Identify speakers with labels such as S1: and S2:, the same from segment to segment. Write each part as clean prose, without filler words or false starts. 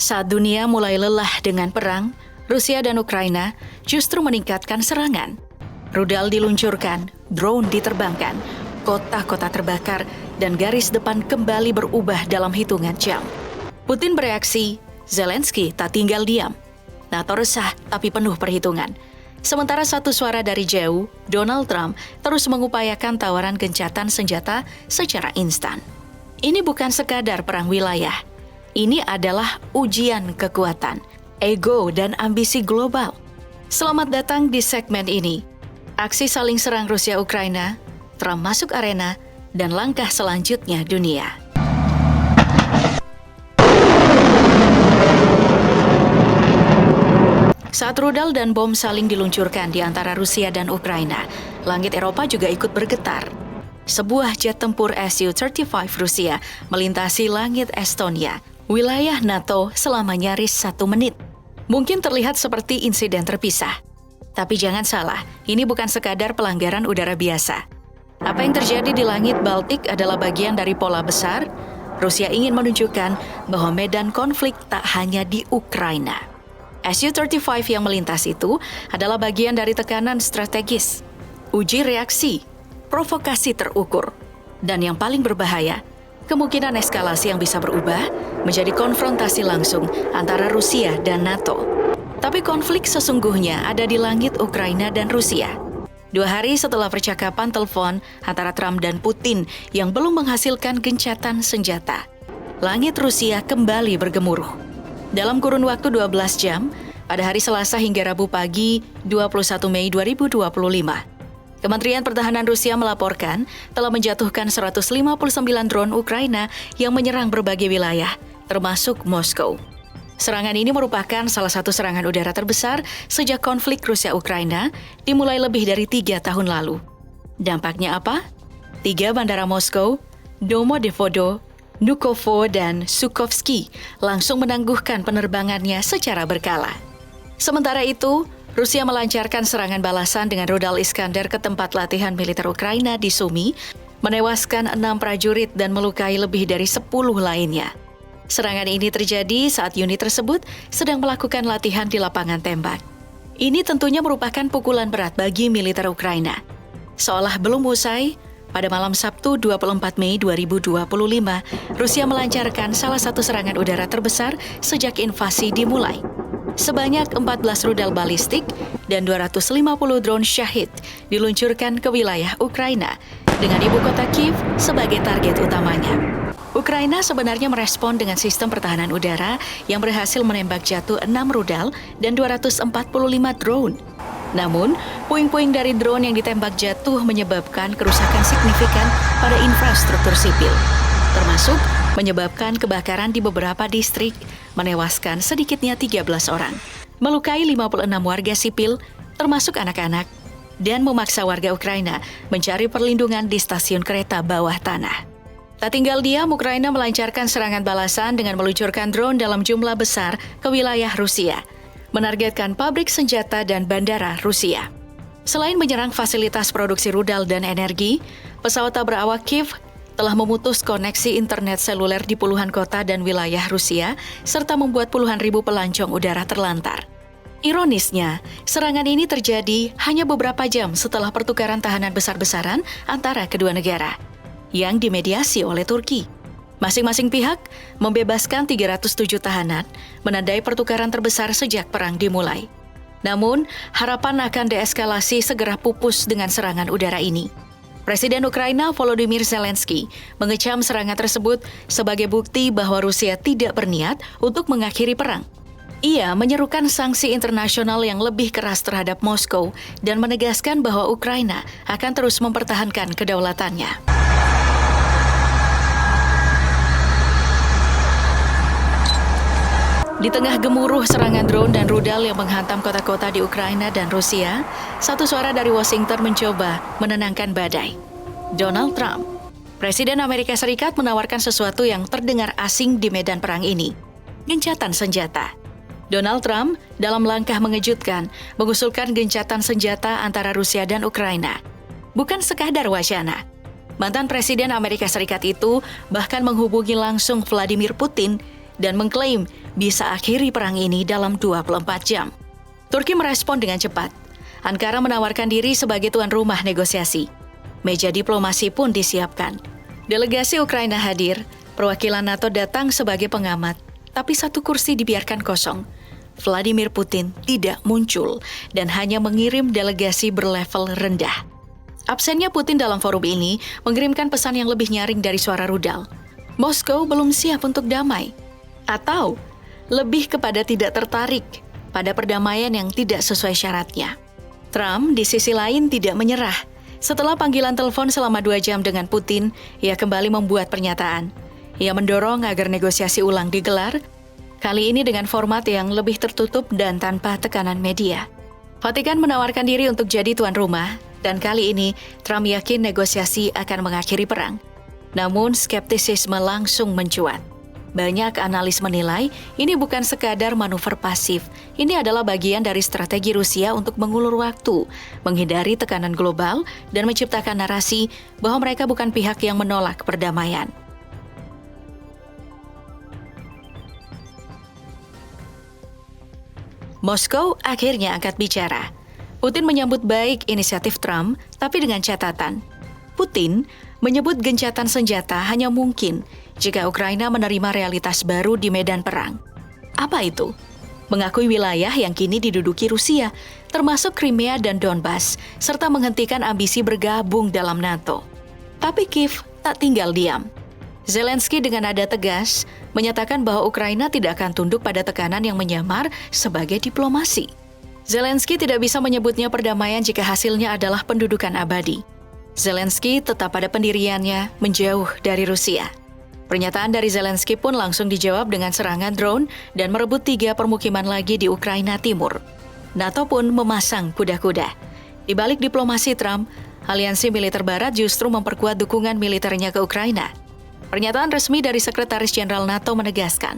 S1: Saat dunia mulai lelah dengan perang, Rusia dan Ukraina justru meningkatkan serangan. Rudal diluncurkan, drone diterbangkan, kota-kota terbakar, dan garis depan kembali berubah dalam hitungan jam. Putin bereaksi, Zelensky tak tinggal diam. NATO resah tapi penuh perhitungan. Sementara satu suara dari jauh, Donald Trump terus mengupayakan tawaran gencatan senjata secara instan. Ini bukan sekadar perang wilayah. Ini adalah ujian kekuatan, ego, dan ambisi global. Selamat datang di segmen ini. Aksi saling serang Rusia-Ukraina, Trump masuk arena, dan langkah selanjutnya dunia. Saat rudal dan bom saling diluncurkan di antara Rusia dan Ukraina, langit Eropa juga ikut bergetar. Sebuah jet tempur Su-35 Rusia melintasi langit Estonia, wilayah NATO selama nyaris 1 menit. Mungkin terlihat seperti insiden terpisah. Tapi jangan salah, ini bukan sekadar pelanggaran udara biasa. Apa yang terjadi di langit Baltik adalah bagian dari pola besar. Rusia ingin menunjukkan bahwa medan konflik tak hanya di Ukraina. Su-35 yang melintas itu adalah bagian dari tekanan strategis, uji reaksi, provokasi terukur, dan yang paling berbahaya, kemungkinan eskalasi yang bisa berubah menjadi konfrontasi langsung antara Rusia dan NATO. Tapi konflik sesungguhnya ada di langit Ukraina dan Rusia. 2 hari setelah percakapan telepon antara Trump dan Putin yang belum menghasilkan gencatan senjata, langit Rusia kembali bergemuruh. Dalam kurun waktu 12 jam, pada hari Selasa hingga Rabu pagi 21 Mei 2025, Kementerian Pertahanan Rusia melaporkan telah menjatuhkan 159 drone Ukraina yang menyerang berbagai wilayah, termasuk Moskow. Serangan ini merupakan salah satu serangan udara terbesar sejak konflik Rusia-Ukraina dimulai lebih dari 3 tahun lalu. Dampaknya apa? 3 bandara Moskow, Domodedovo, Vnukovo, dan Sukovsky langsung menangguhkan penerbangannya secara berkala. Sementara itu, Rusia melancarkan serangan balasan dengan rudal Iskander ke tempat latihan militer Ukraina di Sumy, menewaskan 6 prajurit dan melukai lebih dari 10 lainnya. Serangan ini terjadi saat unit tersebut sedang melakukan latihan di lapangan tembak. Ini tentunya merupakan pukulan berat bagi militer Ukraina. Seolah belum usai, pada malam Sabtu 24 Mei 2025, Rusia melancarkan salah satu serangan udara terbesar sejak invasi dimulai. Sebanyak 14 rudal balistik dan 250 drone Shahid diluncurkan ke wilayah Ukraina, dengan ibu kota Kiev sebagai target utamanya. Ukraina sebenarnya merespon dengan sistem pertahanan udara yang berhasil menembak jatuh 6 rudal dan 245 drone. Namun, puing-puing dari drone yang ditembak jatuh menyebabkan kerusakan signifikan pada infrastruktur sipil, termasuk menyebabkan kebakaran di beberapa distrik, menewaskan sedikitnya 13 orang, melukai 56 warga sipil, termasuk anak-anak, dan memaksa warga Ukraina mencari perlindungan di stasiun kereta bawah tanah. Tak tinggal diam, Ukraina melancarkan serangan balasan dengan meluncurkan drone dalam jumlah besar ke wilayah Rusia, menargetkan pabrik senjata dan bandara Rusia. Selain menyerang fasilitas produksi rudal dan energi, pesawat tak berawak Kiev telah memutus koneksi internet seluler di puluhan kota dan wilayah Rusia, serta membuat puluhan ribu pelancong udara terlantar. Ironisnya, serangan ini terjadi hanya beberapa jam setelah pertukaran tahanan besar-besaran antara kedua negara, yang dimediasi oleh Turki. Masing-masing pihak membebaskan 307 tahanan, menandai pertukaran terbesar sejak perang dimulai. Namun, harapan akan deeskalasi segera pupus dengan serangan udara ini. Presiden Ukraina Volodymyr Zelensky mengecam serangan tersebut sebagai bukti bahwa Rusia tidak berniat untuk mengakhiri perang. Ia menyerukan sanksi internasional yang lebih keras terhadap Moskow dan menegaskan bahwa Ukraina akan terus mempertahankan kedaulatannya. Di tengah gemuruh serangan drone dan rudal yang menghantam kota-kota di Ukraina dan Rusia, satu suara dari Washington mencoba menenangkan badai. Donald Trump, Presiden Amerika Serikat, menawarkan sesuatu yang terdengar asing di medan perang ini, gencatan senjata. Donald Trump dalam langkah mengejutkan mengusulkan gencatan senjata antara Rusia dan Ukraina. Bukan sekadar wacana. Mantan Presiden Amerika Serikat itu bahkan menghubungi langsung Vladimir Putin dan mengklaim bisa akhiri perang ini dalam 24 jam. Turki merespon dengan cepat. Ankara menawarkan diri sebagai tuan rumah negosiasi. Meja diplomasi pun disiapkan. Delegasi Ukraina hadir, perwakilan NATO datang sebagai pengamat, tapi satu kursi dibiarkan kosong. Vladimir Putin tidak muncul dan hanya mengirim delegasi berlevel rendah. Absennya Putin dalam forum ini mengirimkan pesan yang lebih nyaring dari suara rudal. Moskow belum siap untuk damai. Atau lebih kepada tidak tertarik pada perdamaian yang tidak sesuai syaratnya. Trump di sisi lain tidak menyerah. Setelah panggilan telepon selama 2 jam dengan Putin, ia kembali membuat pernyataan. Ia mendorong agar negosiasi ulang digelar, kali ini dengan format yang lebih tertutup dan tanpa tekanan media. Vatikan menawarkan diri untuk jadi tuan rumah, dan kali ini Trump yakin negosiasi akan mengakhiri perang. Namun skeptisisme langsung mencuat. Banyak analis menilai ini bukan sekadar manuver pasif. Ini adalah bagian dari strategi Rusia untuk mengulur waktu, menghindari tekanan global, dan menciptakan narasi bahwa mereka bukan pihak yang menolak perdamaian. Moskow akhirnya angkat bicara. Putin menyambut baik inisiatif Trump, tapi dengan catatan. Putin menyebut gencatan senjata hanya mungkin jika Ukraina menerima realitas baru di medan perang. Apa itu? Mengakui wilayah yang kini diduduki Rusia, termasuk Crimea dan Donbas, serta menghentikan ambisi bergabung dalam NATO. Tapi Kiev tak tinggal diam. Zelensky dengan nada tegas menyatakan bahwa Ukraina tidak akan tunduk pada tekanan yang menyamar sebagai diplomasi. Zelensky tidak bisa menyebutnya perdamaian jika hasilnya adalah pendudukan abadi. Zelensky tetap pada pendiriannya menjauh dari Rusia. Pernyataan dari Zelensky pun langsung dijawab dengan serangan drone dan merebut 3 permukiman lagi di Ukraina Timur. NATO pun memasang kuda-kuda. Di balik diplomasi Trump, aliansi militer barat justru memperkuat dukungan militernya ke Ukraina. Pernyataan resmi dari Sekretaris Jenderal NATO menegaskan,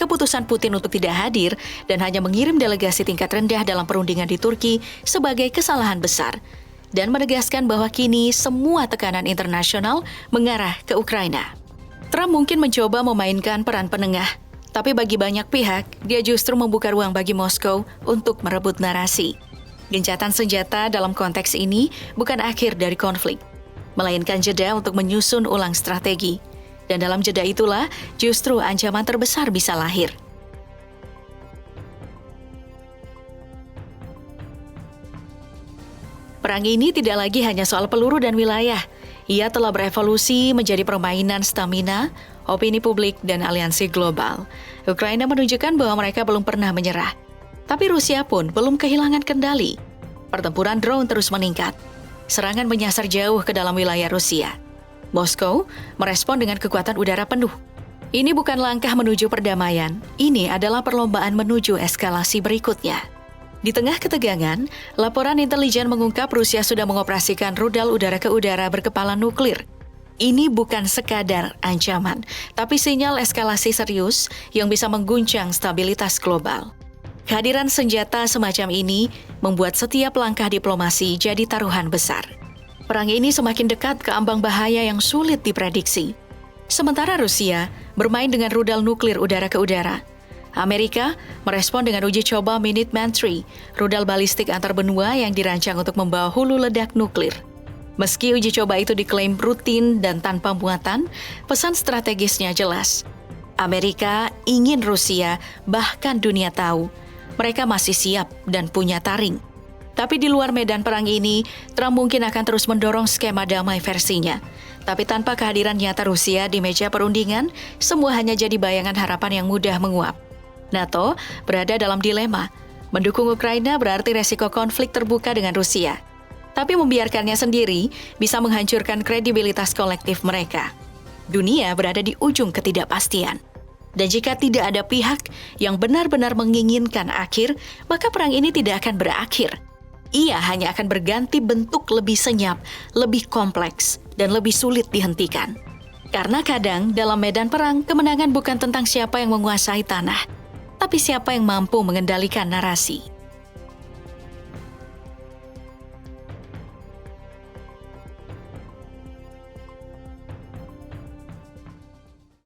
S1: keputusan Putin untuk tidak hadir dan hanya mengirim delegasi tingkat rendah dalam perundingan di Turki sebagai kesalahan besar, dan menegaskan bahwa kini semua tekanan internasional mengarah ke Ukraina. Trump mungkin mencoba memainkan peran penengah, tapi bagi banyak pihak, dia justru membuka ruang bagi Moskow untuk merebut narasi. Gencatan senjata dalam konteks ini bukan akhir dari konflik, melainkan jeda untuk menyusun ulang strategi. Dan dalam jeda itulah justru ancaman terbesar bisa lahir. Perang ini tidak lagi hanya soal peluru dan wilayah. Ia telah berevolusi menjadi permainan stamina, opini publik, dan aliansi global. Ukraina menunjukkan bahwa mereka belum pernah menyerah. Tapi Rusia pun belum kehilangan kendali. Pertempuran drone terus meningkat. Serangan menyasar jauh ke dalam wilayah Rusia. Moskow merespon dengan kekuatan udara penuh. Ini bukan langkah menuju perdamaian. Ini adalah perlombaan menuju eskalasi berikutnya. Di tengah ketegangan, laporan intelijen mengungkap Rusia sudah mengoperasikan rudal udara ke udara berkepala nuklir. Ini bukan sekadar ancaman, tapi sinyal eskalasi serius yang bisa mengguncang stabilitas global. Kehadiran senjata semacam ini membuat setiap langkah diplomasi jadi taruhan besar. Perang ini semakin dekat ke ambang bahaya yang sulit diprediksi. Sementara Rusia bermain dengan rudal nuklir udara ke udara, Amerika merespon dengan uji coba Minuteman III, rudal balistik antar benua yang dirancang untuk membawa hulu ledak nuklir. Meski uji coba itu diklaim rutin dan tanpa muatan, pesan strategisnya jelas. Amerika ingin Rusia, bahkan dunia tahu, mereka masih siap dan punya taring. Tapi di luar medan perang ini, Trump mungkin akan terus mendorong skema damai versinya. Tapi tanpa kehadiran nyata Rusia di meja perundingan, semua hanya jadi bayangan harapan yang mudah menguap. NATO berada dalam dilema. Mendukung Ukraina berarti resiko konflik terbuka dengan Rusia. Tapi membiarkannya sendiri bisa menghancurkan kredibilitas kolektif mereka. Dunia berada di ujung ketidakpastian. Dan jika tidak ada pihak yang benar-benar menginginkan akhir, maka perang ini tidak akan berakhir. Ia hanya akan berganti bentuk lebih senyap, lebih kompleks, dan lebih sulit dihentikan. Karena kadang dalam medan perang, kemenangan bukan tentang siapa yang menguasai tanah, tapi siapa yang mampu mengendalikan narasi.